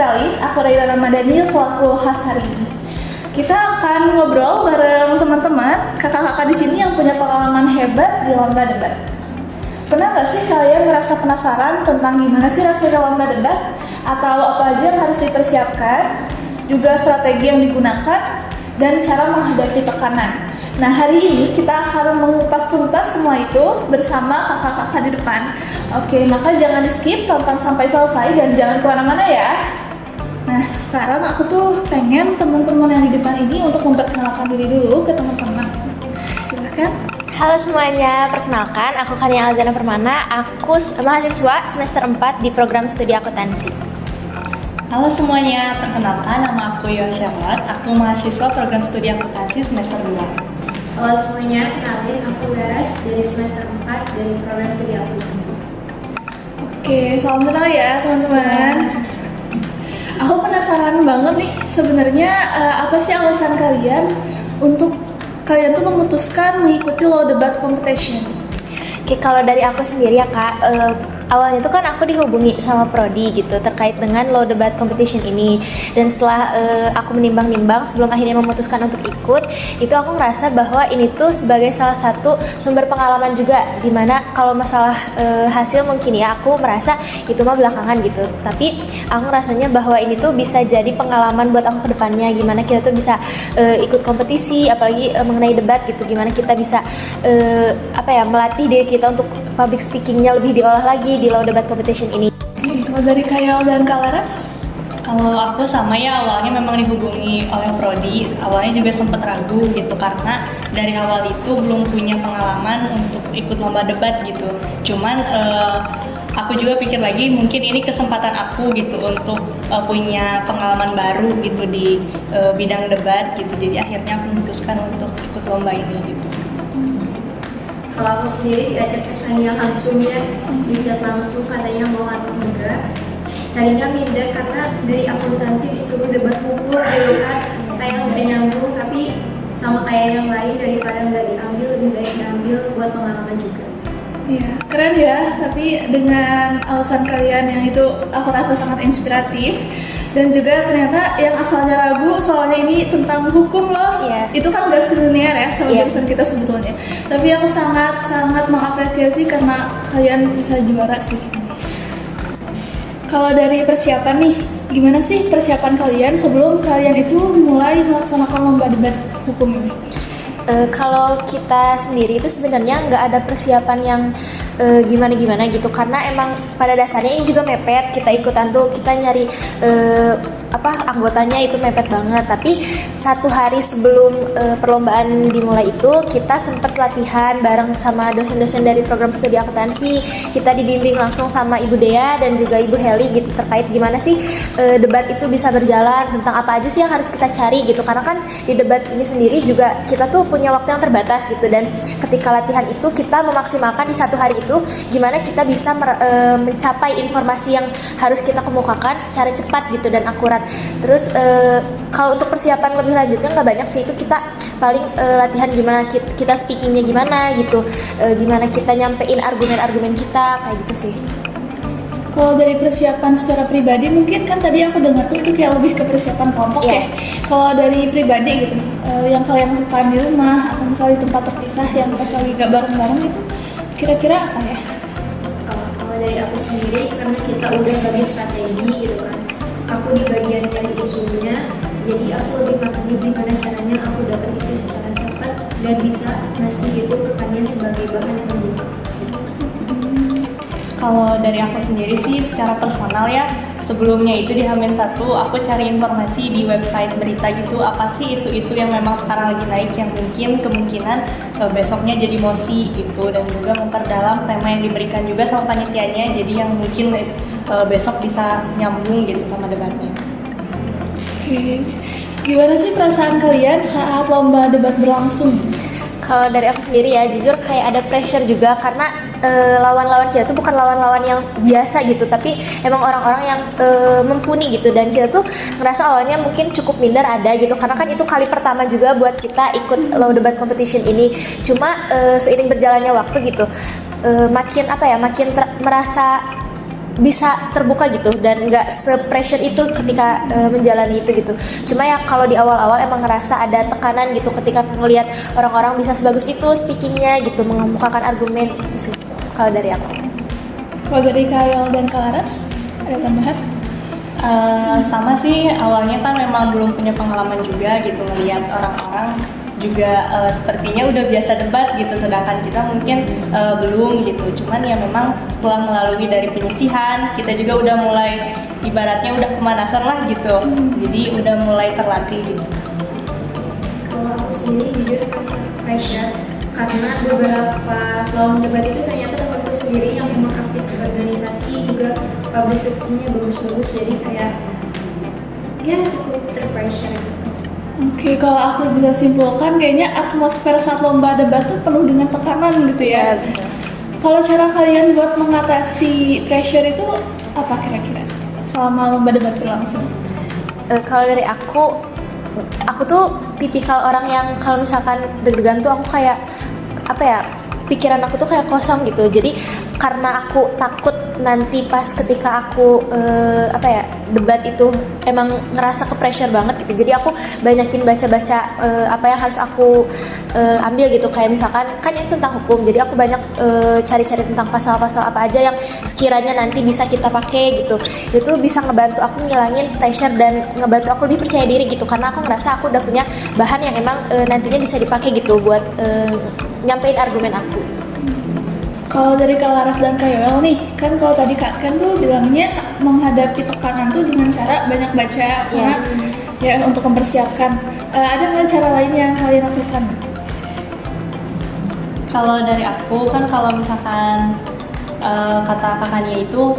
kenalin, aku Raila Ramadhani selaku host hari ini. Kita akan ngobrol bareng teman-teman, kakak-kakak di sini yang punya pengalaman hebat di lomba debat. Pernah nggak sih kalian merasa penasaran tentang gimana sih rasanya lomba debat? Atau apa aja yang harus dipersiapkan, juga strategi yang digunakan, dan cara menghadapi tekanan. Nah, hari ini kita akan mengupas tuntas semua itu bersama kakak-kakak di depan. Oke, maka jangan di-skip, tonton sampai selesai dan jangan kemana-mana ya. Nah, sekarang aku tuh pengen teman-teman yang di depan ini untuk memperkenalkan diri dulu ke teman-teman. Silakan. Halo semuanya, perkenalkan aku Kania Alzana Permana, aku mahasiswa semester 4 di program studi akuntansi. Halo semuanya, perkenalkan nama aku Yoha Charlotte, aku mahasiswa program studi akuntansi semester 2. Halo semuanya, kenalin aku Laras dari semester 4 dari program studi akuntansi. Oke, salam kenal ya teman-teman. Aku penasaran banget nih, sebenarnya apa sih alasan kalian untuk kalian tuh memutuskan mengikuti law debat competition? Oke, kalau dari aku sendiri ya Kak, awalnya tuh kan aku dihubungi sama Prodi gitu terkait dengan law debat competition ini, dan setelah aku menimbang-nimbang sebelum akhirnya memutuskan untuk ikut, itu aku ngerasa bahwa ini tuh sebagai salah satu sumber pengalaman juga, dimana kalau masalah hasil mungkin ya aku merasa itu mah belakangan gitu, tapi aku ngerasanya bahwa ini tuh bisa jadi pengalaman buat aku ke depannya, gimana kita tuh bisa ikut kompetisi, apalagi mengenai debat gitu, gimana kita bisa melatih diri kita untuk public speakingnya lebih diolah lagi di law debat competition ini. Kalau dari Kayal dan Kalaras? Kalau aku sama ya, awalnya memang dihubungi oleh Prodi, awalnya juga sempat ragu gitu karena dari awal itu belum punya pengalaman untuk ikut lomba debat gitu. Cuman aku juga pikir lagi mungkin ini kesempatan aku gitu untuk punya pengalaman baru gitu di bidang debat gitu. Jadi akhirnya aku memutuskan untuk ikut lomba ini gitu. Kalau aku sendiri diajak ke Kania langsung ya, di chat langsung katanya mau atau enggak. Tadinya minder karena dari akuntansi disuruh debat hukum gitu kan, kayak nggak nyambung, tapi sama kayak yang lain daripada nggak diambil, lebih baik diambil buat pengalaman juga. Iya, keren ya, tapi dengan alasan kalian yang itu aku rasa sangat inspiratif. Dan juga ternyata yang asalnya ragu soalnya ini tentang hukum loh. Iya. Itu kan gak selinear ya sama jurusan kita sebetulnya. Tapi aku sangat mengapresiasi karena kalian bisa juara sih. Kalau dari persiapan nih, gimana sih persiapan kalian sebelum kalian itu mulai melaksanakan lomba debat hukum ini? Kalau kita sendiri itu sebenarnya nggak ada persiapan yang gimana-gimana gitu, karena emang pada dasarnya ini juga mepet, kita ikutan tuh kita nyari anggotanya itu mepet banget, tapi satu hari sebelum perlombaan dimulai itu kita sempat latihan bareng sama dosen-dosen dari program studi akuntansi. Kita dibimbing langsung sama Ibu Dea dan juga Ibu Heli gitu terkait gimana sih debat itu bisa berjalan, tentang apa aja sih yang harus kita cari gitu, karena kan di debat ini sendiri juga kita tuh punya waktu yang terbatas gitu, dan ketika latihan itu kita memaksimalkan di satu hari itu gimana kita bisa mencapai informasi yang harus kita kemukakan secara cepat gitu dan akurat. Terus kalau untuk persiapan lebih lanjutnya nggak banyak sih, itu kita paling latihan gimana kita speakingnya gimana gitu, gimana kita nyampein argumen-argumen kita kayak gitu sih. Kalau dari persiapan secara pribadi mungkin kan tadi aku dengar tuh itu kayak lebih ke persiapan kelompok ya. Kalau dari pribadi gitu, yang kalian lakukan di rumah atau misalnya di tempat terpisah yang pas lagi gak bareng-bareng itu kira-kira apa ya? Kalau dari aku sendiri, karena kita udah bagi strategi gitu kan, aku di bagian dari isunya, jadi aku lebih matang gimana caranya aku dapat isu secara cepat dan bisa ngasih itu ke Kania sebagai bahan pembuka. Kalau dari aku sendiri sih secara personal ya, sebelumnya itu di H-1 aku cari informasi di website berita gitu, apa sih isu-isu yang memang sekarang lagi naik yang mungkin kemungkinan besoknya jadi mosi gitu, dan juga memperdalam tema yang diberikan juga sama panitianya, jadi yang mungkin besok bisa nyambung gitu sama debatnya. Oke. Gimana sih perasaan kalian saat lomba debat berlangsung? Kalau dari aku sendiri ya, jujur kayak ada pressure juga, karena lawan-lawan kita tuh bukan lawan-lawan yang biasa gitu, tapi emang orang-orang yang mumpuni gitu, dan kita tuh ngerasa awalnya mungkin cukup minder ada gitu, karena kan itu kali pertama juga buat kita ikut law debat competition ini. Cuma seiring berjalannya waktu gitu, makin merasa bisa terbuka gitu dan nggak se-pressure itu ketika menjalani itu gitu. Cuma ya kalau di awal-awal emang ngerasa ada tekanan gitu ketika ngelihat orang-orang bisa sebagus itu speakingnya gitu, mengemukakan argumen itu sih kalau dari aku. Kalau dari Kayol dan Kalaras ada tambahan? Sama sih, awalnya kan memang belum punya pengalaman juga gitu melihat orang-orang juga sepertinya udah biasa debat gitu, sedangkan kita mungkin belum gitu. Cuman ya memang setelah melalui dari penyisihan, kita juga udah mulai ibaratnya udah pemanasan lah gitu, jadi udah mulai terlatih gitu. Kalau aku sendiri jujur merasa pressure karena beberapa lawan debat itu ternyata temanku sendiri yang memang aktif di organisasi, juga public speaking-nya bagus-bagus, jadi kayak ya cukup terpressure gitu. Oke, kalau aku bisa simpulkan kayaknya atmosfer saat lomba debat tuh penuh dengan tekanan gitu ya. Kalau cara kalian buat mengatasi pressure itu apa kira-kira selama lomba debat berlangsung? Kalau dari aku tuh tipikal orang yang kalau misalkan deg-degan tuh aku kayak apa ya, pikiran aku tuh kayak kosong gitu. Jadi karena aku takut nanti pas ketika aku debat itu emang ngerasa ke pressure banget gitu, jadi aku banyakin baca-baca apa yang harus aku ambil gitu, kayak misalkan kan ini tentang hukum, jadi aku banyak cari-cari tentang pasal-pasal apa aja yang sekiranya nanti bisa kita pakai gitu. Itu bisa ngebantu aku ngilangin pressure dan ngebantu aku lebih percaya diri gitu, karena aku ngerasa aku udah punya bahan yang emang nantinya bisa dipakai gitu buat nyampein argumen aku. Kalau dari Kak Laras dan Kak Yoel nih, kan kalau tadi Kak Ken tuh bilangnya menghadapi tekanan tuh dengan cara banyak baca karena ya untuk mempersiapkan. Ada nggak cara lain yang kalian lakukan? Kalau dari aku kan kalau misalkan kata kakaknya itu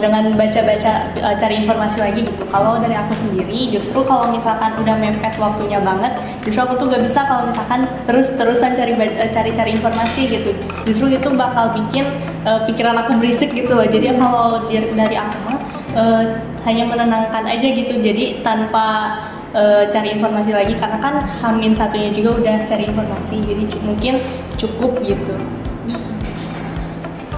dengan baca-baca cari informasi lagi gitu. Kalau dari aku sendiri justru kalau misalkan udah mepet waktunya banget, justru aku tuh gak bisa kalau misalkan terus-terusan cari informasi gitu. Justru itu bakal bikin pikiran aku berisik gitu loh. Jadi kalau dari aku mah hanya menenangkan aja gitu. Jadi tanpa cari informasi lagi, karena kan Hamin satunya juga udah cari informasi, jadi mungkin cukup gitu.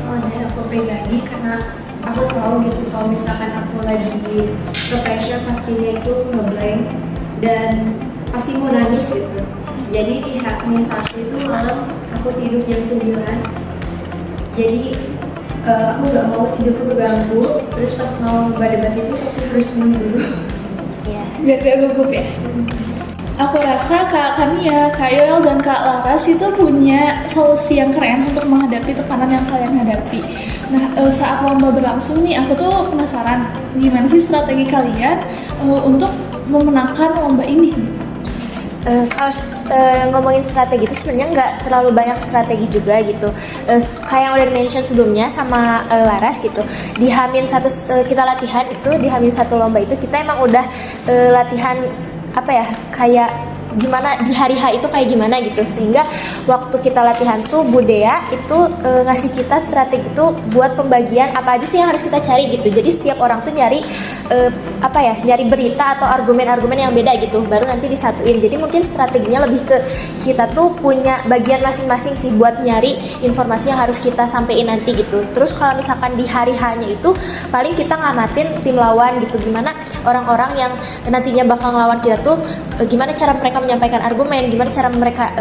Kalau dari aku pribadi, karena aku tahu gitu kalau misalkan aku lagi ke pressure pastinya itu ngeblank dan pasti mau nangis gitu. Jadi di H-1 itu malam aku tidur jam 9. Jadi aku nggak mau tidurku keganggu. Terus pas mau debat itu pasti harus minum dulu. Biar gak gugup ya. Aku rasa Kak Kania, Kak Yoel, dan Kak Laras itu punya solusi yang keren untuk menghadapi tekanan yang kalian hadapi. Nah, saat lomba berlangsung nih, aku tuh penasaran gimana sih strategi kalian untuk memenangkan lomba ini? Kalau ngomongin strategi itu sebenarnya nggak terlalu banyak strategi juga gitu. Kayak yang udah di-mention sebelumnya sama Laras gitu. Di H-1 kita latihan itu, di H-1 lomba itu kita emang udah latihan apa ya, kayak gimana di hari H itu kayak gimana gitu, sehingga waktu kita latihan tuh Bu Dea itu ngasih kita strategi itu buat pembagian apa aja sih yang harus kita cari gitu. Jadi setiap orang tuh nyari nyari berita atau argumen-argumen yang beda gitu, baru nanti disatuin. Jadi mungkin strateginya lebih ke kita tuh punya bagian masing-masing sih buat nyari informasi yang harus kita sampein nanti gitu. Terus kalau misalkan di hari H-nya itu paling kita ngamatin tim lawan gitu, gimana orang-orang yang nantinya bakal ngelawan kita tuh gimana cara mereka menyampaikan argumen, gimana cara mereka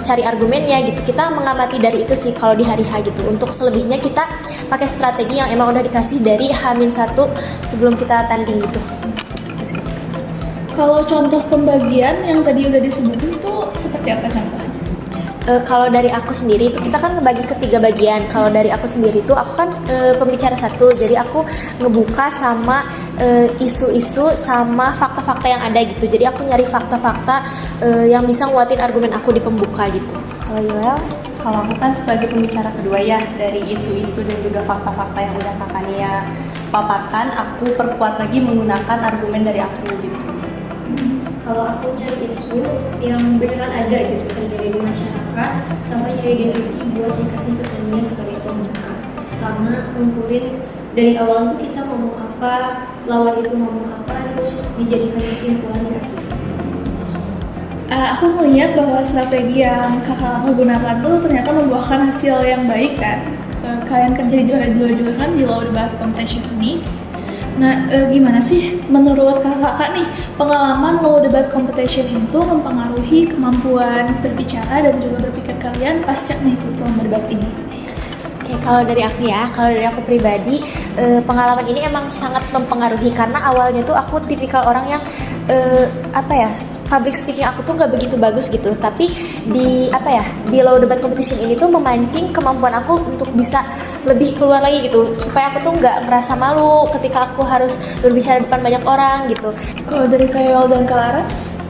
cari argumennya gitu. Kita mengamati dari itu sih kalau di hari H gitu. Untuk selebihnya kita pakai strategi yang emang udah dikasih dari H-1 sebelum kita tanding gitu. Kalau contoh pembagian yang tadi udah disebutin itu seperti apa contohnya? Kalau dari aku sendiri itu kita kan ngebagi ke 3 bagian. Kalau dari aku sendiri itu aku kan pembicara 1, jadi aku ngebuka sama isu-isu sama fakta-fakta yang ada gitu. Jadi aku nyari fakta-fakta yang bisa nguatin argumen aku di pembuka gitu. Kalau Yoel? Kalau aku kan sebagai pembicara kedua ya, dari isu-isu dan juga fakta-fakta yang udah kakaknya paparkan, aku perkuat lagi menggunakan argumen dari aku gitu. Kalau aku nyari isu yang beneran ada gitu terjadi di masyarakat, sama nyari definisi buat dikasih ke temennya sebagai pembuka, sama ngumpulin dari awal itu kita ngomong apa, lawan itu ngomong apa, terus dijadikan kesimpulan di akhir. Aku melihat bahwa strategi yang kakak gunakan tuh ternyata membuahkan hasil yang baik kan. kalian kan jadi juara 2 juga kan di Law Debat Competition ini. Nah, gimana sih menurut kakak nih pengalaman Law Debat Competition itu mempengaruhi kemampuan berbicara dan juga berpikir kalian pasca mengikuti lomba debat ini? Oke, kalau dari aku pribadi, pengalaman ini emang sangat mempengaruhi karena awalnya tuh aku tipikal orang yang public speaking aku tuh nggak begitu bagus gitu, tapi di Law Debat Competition ini tuh memancing kemampuan aku untuk bisa lebih keluar lagi gitu, supaya aku tuh nggak merasa malu ketika aku harus berbicara depan banyak orang gitu. Kalau dari Kayol dan Kalaras?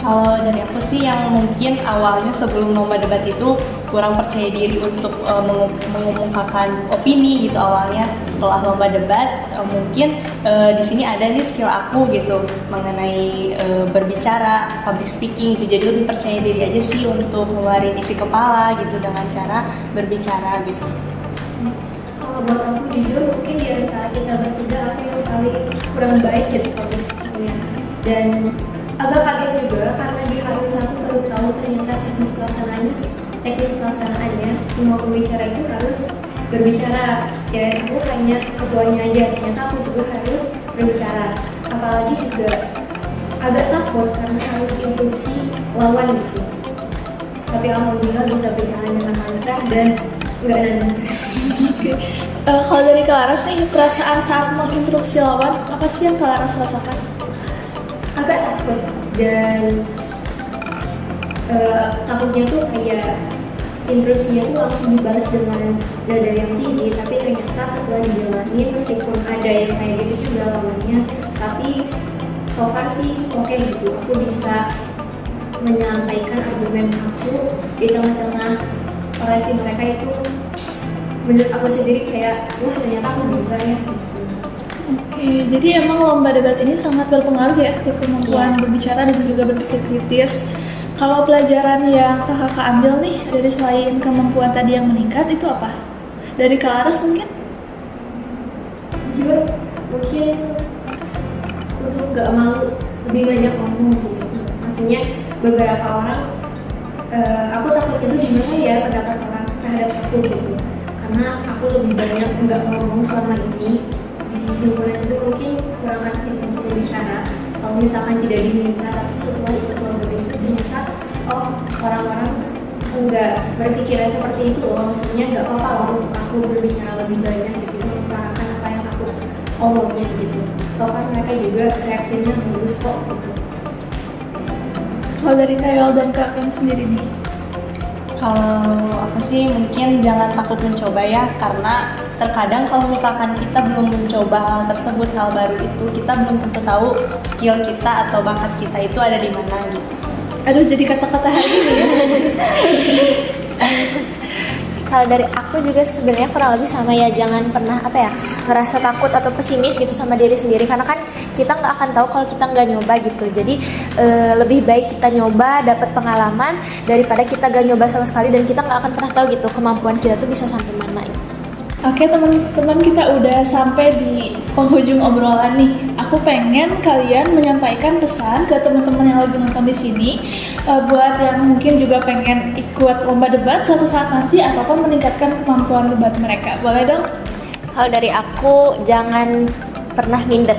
Kalau dari aku sih yang mungkin awalnya sebelum lomba debat itu kurang percaya diri untuk mengungkapkan opini gitu awalnya. Setelah lomba debat mungkin di sini ada nih skill aku gitu mengenai berbicara, public speaking gitu. Jadi lebih percaya diri aja sih untuk ngeluarin isi kepala gitu dengan cara berbicara gitu. Kalau buat aku jujur mungkin di antara kita bertiga aku yang paling kurang baik gitu public speaking-nya. Dan agak kaget juga karena di hari satu baru tahu ternyata teknis pelaksanaannya semua pembicara itu harus berbicara. Kirain aku hanya ketuanya aja, ternyata aku juga harus berbicara. Apalagi juga agak takut karena harus interupsi lawan gitu. Tapi alhamdulillah bisa berjalan dengan lancar dan nggak nangis. Kalau dari Kalaras nih, perasaan saat menginterupsi lawan apa sih yang Kalaras rasakan? Agak takut dan takutnya tuh kayak interupsinya tuh langsung dibalas dengan nada yang tinggi, tapi ternyata setelah dijalanin meskipun ada yang kayak gitu juga lawannya, tapi so far sih oke gitu, aku bisa menyampaikan argumen aku di tengah-tengah orasi mereka itu. Menurut aku sendiri kayak wah ternyata aku bisa ya gitu. Oke, jadi emang lomba debat ini sangat berpengaruh ya ke kemampuan berbicara dan juga berpikir kritis. Kalau pelajaran yang kakak ambil nih dari selain kemampuan tadi yang meningkat itu apa? Dari Kalaras mungkin? Jujur mungkin untuk gak malu lebih banyak ngomong sih gitu. Maksudnya beberapa orang aku takutnya tuh gimana ya pendapat orang terhadap aku gitu, karena aku lebih banyak nggak ngomong selama ini di himpunan itu, mungkin kurang aktif untuk berbicara kalau misalkan tidak diminta. Tapi setelah ikut lomba itu ternyata orang-orang enggak berpikiran seperti itu loh. Maksudnya nggak apa-apa lah untuk aku berbicara lebih banyak gitu, mengutarakan apa yang aku omongin gitu. Soalnya mereka juga reaksinya bagus kok gitu. Kalau dari Kayol dan Kak Ken sendiri nih? Kalau apa sih mungkin jangan takut mencoba ya, karena terkadang kalau misalkan kita belum mencoba hal tersebut, hal baru itu, kita belum tentu tahu skill kita atau bakat kita itu ada di mana gitu. Aduh, jadi kata-kata hari ini ya. Kalau dari aku juga sebenarnya kurang lebih sama ya, jangan pernah ngerasa takut atau pesimis gitu sama diri sendiri, karena kan kita nggak akan tahu kalau kita nggak nyoba gitu. Jadi lebih baik kita nyoba, dapat pengalaman daripada kita nggak nyoba sama sekali dan kita nggak akan pernah tahu gitu kemampuan kita tuh bisa sampai mana gitu. Oke teman-teman, kita udah sampai di penghujung obrolan nih. Aku pengen kalian menyampaikan pesan ke teman-teman yang lagi nonton di sini, buat yang mungkin juga pengen ikut lomba debat suatu saat nanti ataupun meningkatkan kemampuan debat mereka. Boleh dong? Kalau dari aku, jangan pernah minder.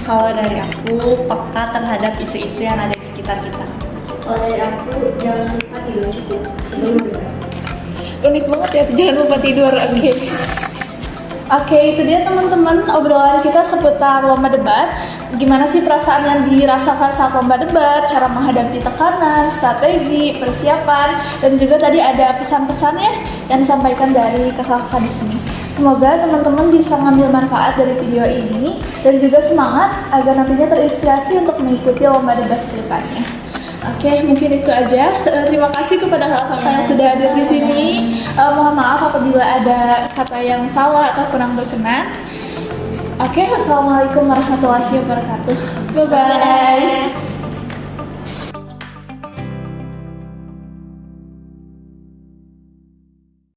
Kalau dari aku, peka terhadap isu-isu yang ada di sekitar kita. Kalau dari aku, jangan lupa tidur cukup sebelum debat. Unik banget ya, jangan lupa tidur. Oke, itu dia teman-teman obrolan kita seputar lomba debat. Gimana sih perasaan yang dirasakan saat lomba debat, cara menghadapi tekanan, strategi, persiapan, dan juga tadi ada pesan-pesan ya yang disampaikan dari kakak-kakak di sini. Semoga teman-teman bisa ngambil manfaat dari video ini dan juga semangat agar nantinya terinspirasi untuk mengikuti lomba debat ke depannya. Oke, mungkin itu aja. Terima kasih kepada kakak-kakak yang sudah hadir di sini. Mohon maaf apabila ada kata yang salah atau kurang berkenan. Oke, wassalamualaikum warahmatullahi wabarakatuh. Bye-bye.